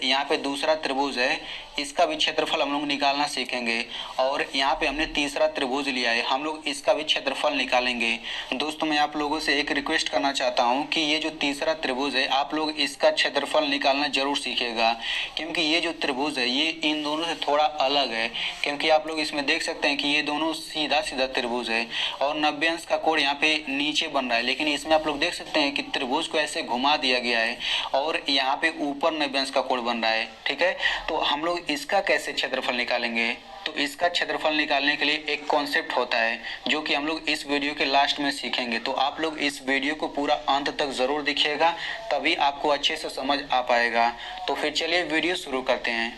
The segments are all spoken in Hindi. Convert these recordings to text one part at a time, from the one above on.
यहाँ पे दूसरा त्रिभुज है, इसका भी क्षेत्रफल हम लोग निकालना सीखेंगे। और यहाँ पे हमने तीसरा त्रिभुज लिया है, हम लोग इसका भी क्षेत्रफल निकालेंगे। दोस्तों मैं आप लोगों से एक रिक्वेस्ट करना चाहता हूँ कि ये जो तीसरा त्रिभुज है आप लोग इसका क्षेत्रफल निकालना जरूर सीखेगा, क्योंकि ये जो त्रिभुज है ये इन दोनों से थोड़ा अलग है। क्योंकि आप लोग इसमें देख सकते हैं कि ये दोनों सीधा सीधा त्रिभुज है और 90 अंश का कोण यहाँ पे नीचे बन रहा है, लेकिन इसमें आप लोग देख सकते हैं कि त्रिभुज को ऐसे घुमा दिया गया है और यहाँ पे ऊपर 90 अंश का कोण बन रहा है। ठीक है, तो हम लोग इसका कैसे क्षेत्रफल निकालेंगे? तो इसका क्षेत्रफल निकालने के लिए एक कॉन्सेप्ट होता है जो कि हम लोग इस वीडियो के लास्ट में सीखेंगे। तो आप लोग इस वीडियो को पूरा अंत तक जरूर देखिएगा, तभी आपको अच्छे से समझ आ पाएगा। तो फिर चलिए वीडियो शुरू करते हैं।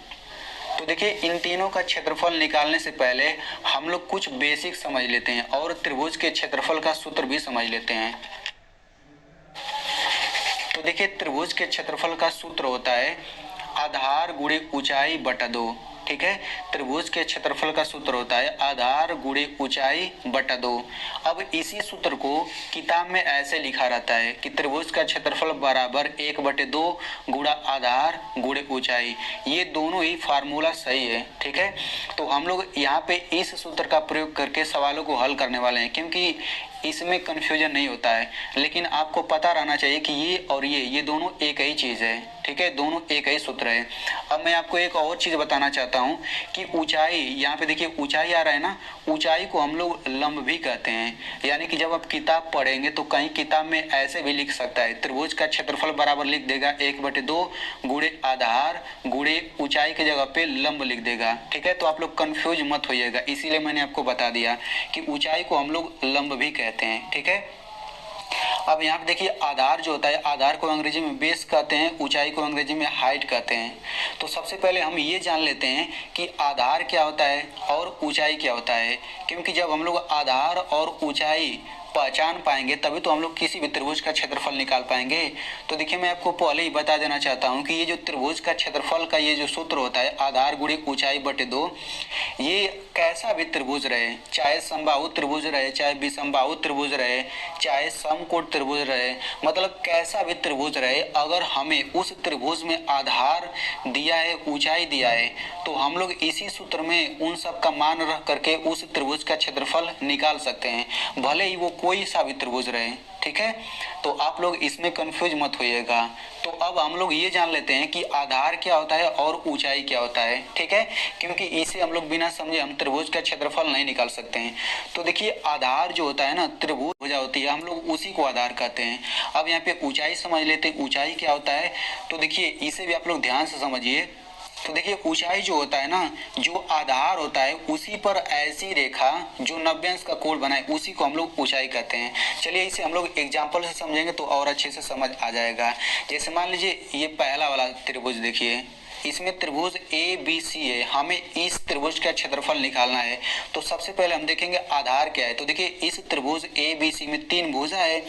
तो देखिए, इन तीनों का क्षेत्रफल निकालने से पहले हम लोग कुछ बेसिक समझ लेते हैं और त्रिभुज के क्षेत्रफल का सूत्र भी समझ लेते हैं। तो देखिए, त्रिभुज के क्षेत्रफल का सूत्र होता है आधार गुणे ऊंचाई बटा 2। ठीक है, त्रिभुज के क्षेत्रफल का सूत्र होता है आधार गुणे ऊंचाई बटा 2। अब इसी सूत्र को किताब में ऐसे लिखा रहता है कि त्रिभुज का क्षेत्रफल बराबर 1/2 गुणा आधार गुणे ऊंचाई। ये दोनों ही फार्मूला सही है। ठीक है, तो हम लोग यहाँ पे इस सूत्र का प्रयोग करके सवालों को हल करने वाले हैं, क्योंकि इसमें कंफ्यूजन नहीं होता है। लेकिन आपको पता रहना चाहिए कि ये और ये दोनों एक ही चीज है। ठीक है, दोनों एक ही सूत्र है। अब मैं आपको एक और चीज बताना चाहता हूँ कि ऊंचाई, यहाँ पे देखिए ऊंचाई आ रहा है ना, ऊंचाई को हम लोग लंब भी कहते हैं। यानी कि जब आप किताब पढ़ेंगे तो कहीं किताब में ऐसे भी लिख सकता है, त्रिभुज का क्षेत्रफल बराबर लिख देगा 1/2 गुणे आधार गुणे ऊंचाई की जगह पे लंब लिख देगा। ठीक है, तो आप लोग कंफ्यूज मत होइएगा, इसीलिए मैंने आपको बता दिया कि ऊंचाई को हम लोग लंब भी कहते हैं। ठीक है, अब यहाँ पे देखिए आधार जो होता है, आधार को अंग्रेजी में बेस कहते हैं, ऊंचाई को अंग्रेजी में हाइट कहते हैं। तो सबसे पहले हम ये जान लेते हैं कि आधार क्या होता है और ऊंचाई क्या होता है, क्योंकि जब हम लोग आधार और ऊंचाई पहचान पाएंगे तभी तो हम लोग किसी भी त्रिभुज का क्षेत्रफल निकाल पाएंगे। तो देखिए, मैं आपको पहले ही बता देना चाहता हूँ कि ये जो त्रिभुज का क्षेत्रफल का ये जो सूत्र होता है आधार गुणे ऊंचाई बटे 2, ये कैसा भी त्रिभुज रहे, चाहे समबाहु त्रिभुज रहे, चाहे विषमबाहु त्रिभुज रहे, चाहे समकोण त्रिभुज रहे, मतलब कैसा भी त्रिभुज रहे, अगर हमें उस त्रिभुज में आधार दिया है, ऊंचाई दिया है, तो हम लोग इसी सूत्र में उन सब का मान रख करके उस त्रिभुज का क्षेत्रफल निकाल सकते हैं, भले ही वो कोई सा भी त्रिभुज रहे। ठीक है, तो आप लोग इसमें कंफ्यूज मत होइएगा। तो अब हम लोग ये जान लेते हैं कि आधार क्या होता है और ऊंचाई क्या होता है। ठीक है, क्योंकि इसे हम लोग बिना समझे हम त्रिभुज का क्षेत्रफल नहीं निकाल सकते हैं। तो देखिए, आधार जो होता है ना, त्रिभुज भुजा होती है, हम लोग उसी को आधार कहते हैं। अब यहाँ पे ऊंचाई समझ लेते हैं, ऊंचाई क्या होता है। तो देखिए, इसे भी आप लोग ध्यान से समझिए। तो देखिए, ऊंचाई जो होता है ना, जो आधार होता है उसी पर ऐसी रेखा जो 90 अंश का कोण बनाए, उसी को हम लोग ऊंचाई कहते हैं। चलिए इसे हम लोग एग्जांपल से समझेंगे तो और अच्छे से समझ आ जाएगा। जैसे मान लीजिए ये पहला वाला त्रिभुज देखिए, इसमें त्रिभुज ABC है, हमें इस त्रिभुज का क्षेत्रफल निकालना है। तो सबसे पहले हम देखेंगे आधार क्या है। तो देखिए, इस त्रिभुज ABC में 3 भुजा है,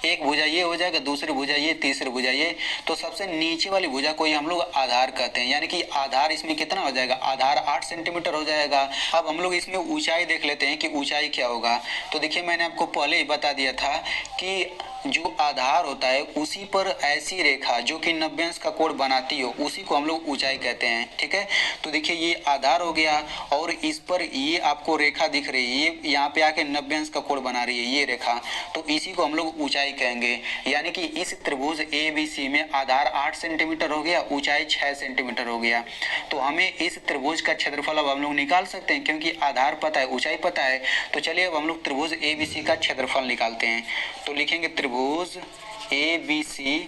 एक भुजा ये हो जाएगा, दूसरी भुजा ये, तीसरी भुजा ये। तो सबसे नीचे वाली भुजा को ही हम लोग आधार कहते हैं, यानी कि आधार इसमें कितना हो जाएगा, आधार 8 सेंटीमीटर हो जाएगा। अब हम लोग इसमें ऊंचाई देख लेते हैं कि ऊंचाई क्या होगा। तो देखिए, मैंने आपको पहले ही बता दिया था कि जो आधार होता है उसी पर ऐसी रेखा जो कि 90 अंश का कोण बनाती हो, उसी को हम लोग ऊंचाई कहते हैं। ठीक है, तो देखिए ये आधार हो गया और इस पर ये आपको रेखा दिख रही है, ये यहाँ पे आके 90 अंश का कोण बना रही है ये रेखा, तो इसी को हम लोग ऊंचाई कहेंगे। यानी कि इस त्रिभुज ABC में आधार 8 सेंटीमीटर हो गया, ऊंचाई 6 सेंटीमीटर हो गया। तो हमें इस त्रिभुज का क्षेत्रफल अब हम लोग निकाल सकते हैं, क्योंकि आधार पता है, ऊंचाई पता है। तो चलिए अब हम लोग त्रिभुज ABC का क्षेत्रफल निकालते हैं। तो लिखेंगे त्रिभुज ABC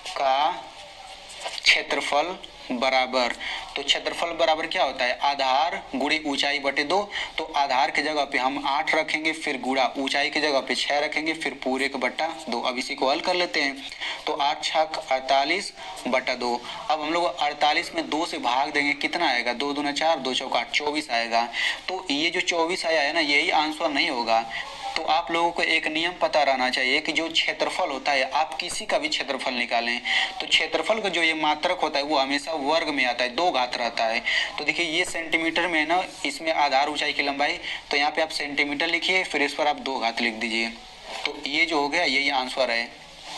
का क्षेत्रफल बराबर, तो क्षेत्रफल बराबर क्या होता है, आधार गुणे ऊंचाई बटे 2। तो आधार की जगह पे हम 8 रखेंगे, फिर गुणा ऊंचाई की जगह पे 6 रखेंगे, फिर पूरे का बटा 2। अब इसी को हल कर लेते हैं। तो 8 छक 48 बटा 2। अब हम लोग 48 में 2 से भाग देंगे, कितना आएगा, 2 दूना 4, 2 चौका 8, 24 आएगा। तो ये जो 24 आया है ना, यही आंसर नहीं होगा। तो आप लोगों को एक नियम पता रहना चाहिए कि जो क्षेत्रफल होता है, आप किसी का भी क्षेत्रफल निकालें तो क्षेत्रफल का जो ये मात्रक होता है वो हमेशा वर्ग में आता है, 2 घात रहता है। तो देखिए ये सेंटीमीटर में है ना, इसमें आधार ऊंचाई की लंबाई, तो यहाँ पे आप सेंटीमीटर लिखिए, फिर इस पर आप 2 घात लिख दीजिए। तो ये जो हो गया यही आंसर है।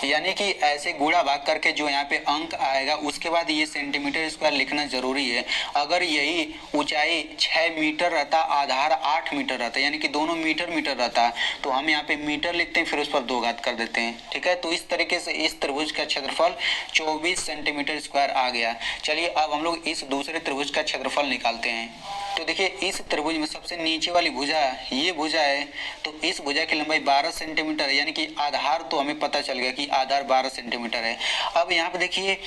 यानी कि ऐसे गुणा भाग करके जो यहाँ पे अंक आएगा उसके बाद ये सेंटीमीटर स्क्वायर लिखना जरूरी है। अगर यही ऊंचाई 6 मीटर रहता, आधार 8 मीटर रहता, यानी कि दोनों मीटर मीटर रहता, तो हम यहाँ पे मीटर लिखते हैं, फिर उस पर 2 घात कर देते हैं। ठीक है, तो इस तरीके से इस त्रिभुज का क्षेत्रफल 24 सेंटीमीटर स्क्वायर आ गया। चलिए अब हम लोग इस दूसरे त्रिभुज का क्षेत्रफल निकालते हैं। तो देखिए इस त्रिभुज में सबसे नीचे वाली भुजा ये भुजा है, तो इस भुजा की लंबाई 12 सेंटीमीटर है, यानी कि आधार तो हमें पता चल गया कि आधार 12 सेंटीमीटर है। अब यहाँ पे देखिए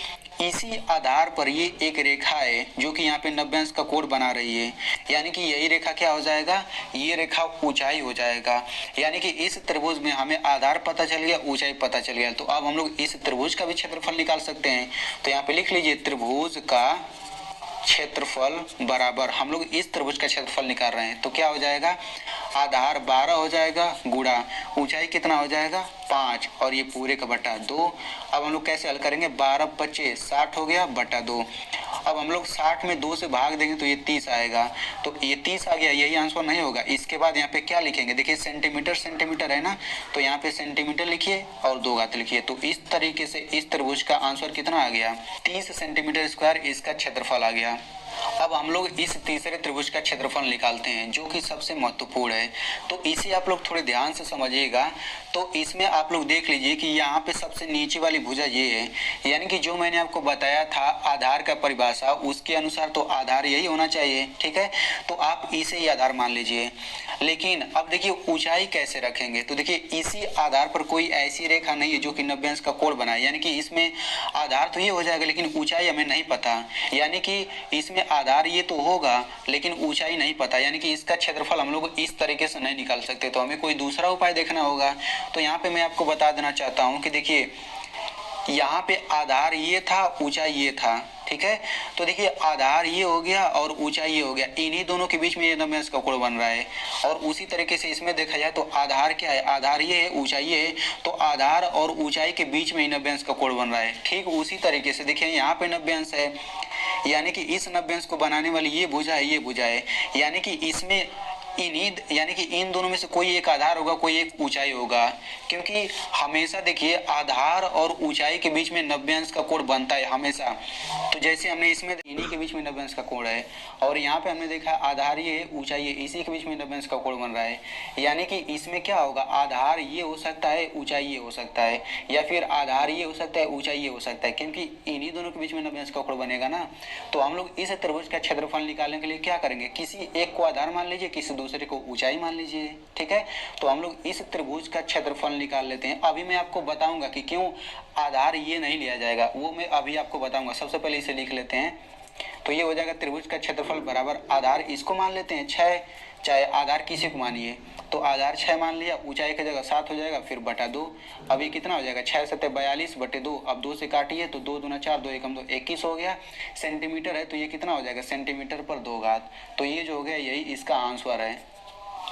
इसी आधार पर ये एक रेखा है जो कि यहाँ पे 90 अंश का कोण बना रही है, यानी कि यही रेखा क्या हो जाएगा, ये रेखा ऊंचाई हो जाएगा। यानी कि इस त्रिभुज में हमें आधार पता चल गया, ऊंचाई पता चल गया, तो अब हम लोग इस त्रिभुज का भी क्षेत्रफल निकाल सकते हैं। तो यहाँ पे लिख लीजिए त्रिभुज का क्षेत्रफल बराबर, हम लोग इस त्रिभुज का क्षेत्रफल निकाल रहे हैं, तो क्या हो जाएगा, आधार 12 हो जाएगा गुणा ऊंचाई कितना हो जाएगा 5 और ये पूरे का बटा 2। अब हम लोग कैसे हल करेंगे, 12 25 60 हो गया बटा 2। अब हम लोग 60 में 2 से भाग देंगे तो ये 30 आएगा, तो ये 30 आ गया, यही आंसर नहीं होगा। इसके बाद यहाँ पे क्या लिखेंगे, देखिए सेंटीमीटर सेंटीमीटर है ना, तो यहाँ पे सेंटीमीटर लिखिए और 2 घात लिखिए। तो इस तरीके से इस त्रिभुज का आंसर कितना आ गया, 30 सेंटीमीटर स्क्वायर इसका क्षेत्रफल आ गया। अब हम लोग इस तीसरे त्रिभुज का क्षेत्रफल निकालते हैं जो कि सबसे महत्वपूर्ण है, तो इसे आप लोग थोड़े ध्यान से समझिएगा। तो इसमें आप लोग देख लीजिए कि यहाँ पे सबसे नीचे वाली भुजा ये है, यानी कि जो मैंने आपको बताया था आधार का परिभाषा उसके अनुसार तो आधार यही होना चाहिए। ठीक है, तो आप इसे ही आधार मान लीजिए। लेकिन अब देखिए ऊंचाई कैसे रखेंगे, तो देखिए इसी आधार पर कोई ऐसी रेखा नहीं है जो कि 90 अंश का कोण बनाए, यानी कि इसमें आधार तो ये हो जाएगा लेकिन ऊंचाई हमें नहीं पता, यानी कि इसमें आधार ये तो होगा लेकिन ऊंचाई नहीं पता, यानी कि इसका क्षेत्रफल हम लोग इस तरीके से नहीं निकाल सकते, तो हमें कोई दूसरा उपाय देखना होगा। तो यहाँ पे मैं आपको बता देना चाहता हूँ कि देखिए यहाँ पे आधार ये था, ऊंचाई ये था। ठीक है, तो देखिए आधार ये हो गया और ऊंचाई ये हो गया, इन्हीं दोनों के बीच में ये 90 अंश का कोण बन रहा है। और उसी तरीके से इसमें देखा जाए तो आधार क्या है, आधार ये है, ऊंचाई ये है, तो आधार और ऊंचाई के बीच में ही 90 अंश का कोण बन रहा है। ठीक उसी तरीके से देखिए यहाँ पे 90 अंश है, यानी कि इस 90 अंश को बनाने वाली ये भुजा है, ये भुजा है, यानी कि इसमें यानी कि इन दोनों में से कोई एक आधार होगा, कोई एक ऊंचाई होगा, क्योंकि हमेशा देखिए आधार और ऊंचाई के बीच में 90 अंश का कोण बनता है हमेशा। तो जैसे हमने इसमें इन्हीं के बीच में 90 अंश का कोण है, और यहाँ पे हमने देखा आधार ये है, ऊंचाई है, इसी के बीच में 90 अंश का कोण बन रहा है, यानी कि इसमें क्या होगा, आधार ये हो सकता है, ऊंचाई ये हो सकता है, या फिर आधार ये हो सकता है, ऊंचाई ये हो सकता है, क्योंकि इन्हीं दोनों के बीच में 90 अंश का कोण बनेगा ना। तो हम लोग इस त्रिभुज का क्षेत्रफल निकालने के लिए क्या करेंगे, किसी एक को आधार मान लीजिए, किसी दूसरे को ऊंचाई मान लीजिए। ठीक है, तो हम लोग इस त्रिभुज का क्षेत्रफल निकाल लेते हैं। अभी मैं आपको बताऊंगा कि क्यों आधार ये नहीं लिया जाएगा, वो मैं अभी आपको बताऊंगा। सबसे पहले इसे लिख लेते हैं, तो ये हो जाएगा त्रिभुज का क्षेत्रफल बराबर आधार इसको मान लेते हैं 6, चाहे आधार किसी को मानिए, तो आधार 6 मान लिया, ऊंचाई की जगह 7 हो जाएगा, फिर बटा 2। अब ये कितना हो जाएगा, 6 7 42 बटे 2, अब 2 से काटिए तो 2 दूना 4, 2 एकम 2, 21 हो गया। सेंटीमीटर है तो ये कितना हो जाएगा, सेंटीमीटर पर 2 घात, तो ये जो हो गया यही इसका आंसर है।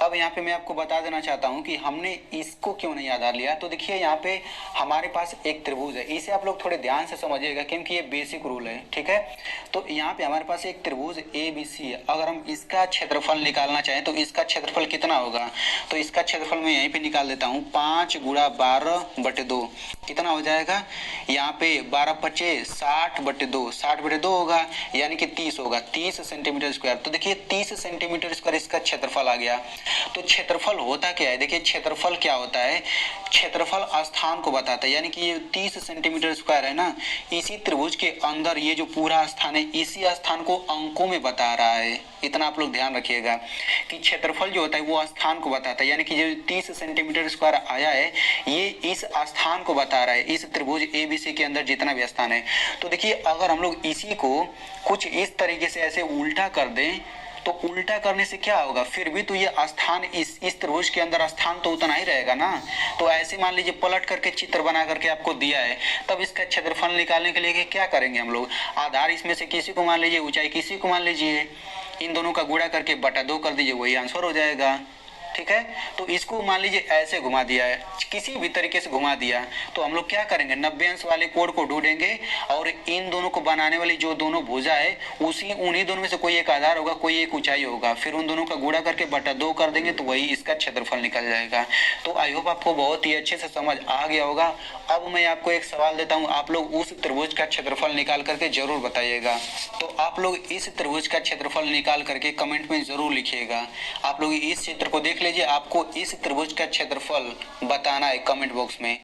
अब यहाँ पे मैं आपको बता देना चाहता हूँ कि हमने इसको क्यों नहीं आधार लिया। तो देखिए यहाँ पे हमारे पास एक त्रिभुज है, इसे आप लोग थोड़े ध्यान से समझिएगा क्योंकि ये बेसिक रूल है। ठीक है, तो यहाँ पे हमारे पास एक त्रिभुज ABC है, अगर हम इसका क्षेत्रफल निकालना चाहें तो इसका क्षेत्रफल कितना होगा, तो इसका क्षेत्रफल मैं यहीं पे निकाल देता हूँ, 5 गुणा 12 बटे 2 कितना हो जाएगा, यहाँ पे 12 25 60 बटे 2, 60 बटे 2 होगा, यानी कि 30 होगा, 30 सेंटीमीटर स्क्वायर। तो देखिए 30 सेंटीमीटर स्क्वायर इसका क्षेत्रफल आ गया। तो क्षेत्रफल होता क्या है, देखिए क्षेत्रफल क्या होता है, क्षेत्रफल स्थान को बताता है, यानी कि ये 30 सेंटीमीटर स्क्वायर है ना, इसी त्रिभुज के अंदर ये जो पूरा स्थान है इसी स्थान को अंकों में बता रहा है। इतना आप लोग ध्यान रखिएगा कि क्षेत्रफल जो होता है वो स्थान को बताता है, यानी कि जो 30 सेंटीमीटर स्क्वायर आया है ये इस स्थान को बता रहा है, इस त्रिभुज ABC के अंदर जितना भी स्थान है। तो देखिए अगर हम लोग इसी को कुछ इस तरीके से ऐसे उल्टा कर दें तो उल्टा करने से क्या होगा, फिर भी तो ये स्थान इस त्रिभुज के अंदर स्थान तो उतना ही रहेगा ना। तो ऐसे मान लीजिए पलट करके चित्र बना करके आपको दिया है, तब इसका क्षेत्रफल निकालने के लिए क्या करेंगे हम लोग, आधार इसमें से किसी को मान लीजिए, ऊंचाई किसी को मान लीजिए, इन दोनों का गुणा करके बटा 2 कर दीजिए, वही आंसर हो जाएगा। ठीक है। तो इसको मान लीजिए ऐसे घुमा दिया है, किसी भी तरीके से घुमा दिया, तो हम लोग क्या करेंगे, 90 अंश वाले कोण को ढूंढेंगे और इन दोनों को बनाने वाली जो दोनों भुजा है उन्हीं दोनों में से कोई एक आधार होगा, कोई एक ऊंचाई होगा, फिर उन दोनों का गुणा करके बटा 2 कर देंगे तो वही इसका क्षेत्रफल निकल जाएगा। तो आई होप आपको बहुत ही अच्छे से समझ आ गया होगा। अब मैं आपको एक सवाल देता हूँ, आप लोग उस त्रिभुज का क्षेत्रफल निकाल करके जरूर बताइएगा। तो आप लोग इस त्रिभुज का क्षेत्रफल निकाल करके कमेंट में जरूर लिखिएगा। आप लोग इस चित्र को देख लीजिए, आपको इस त्रिभुज का क्षेत्रफल बताना है कमेंट बॉक्स में।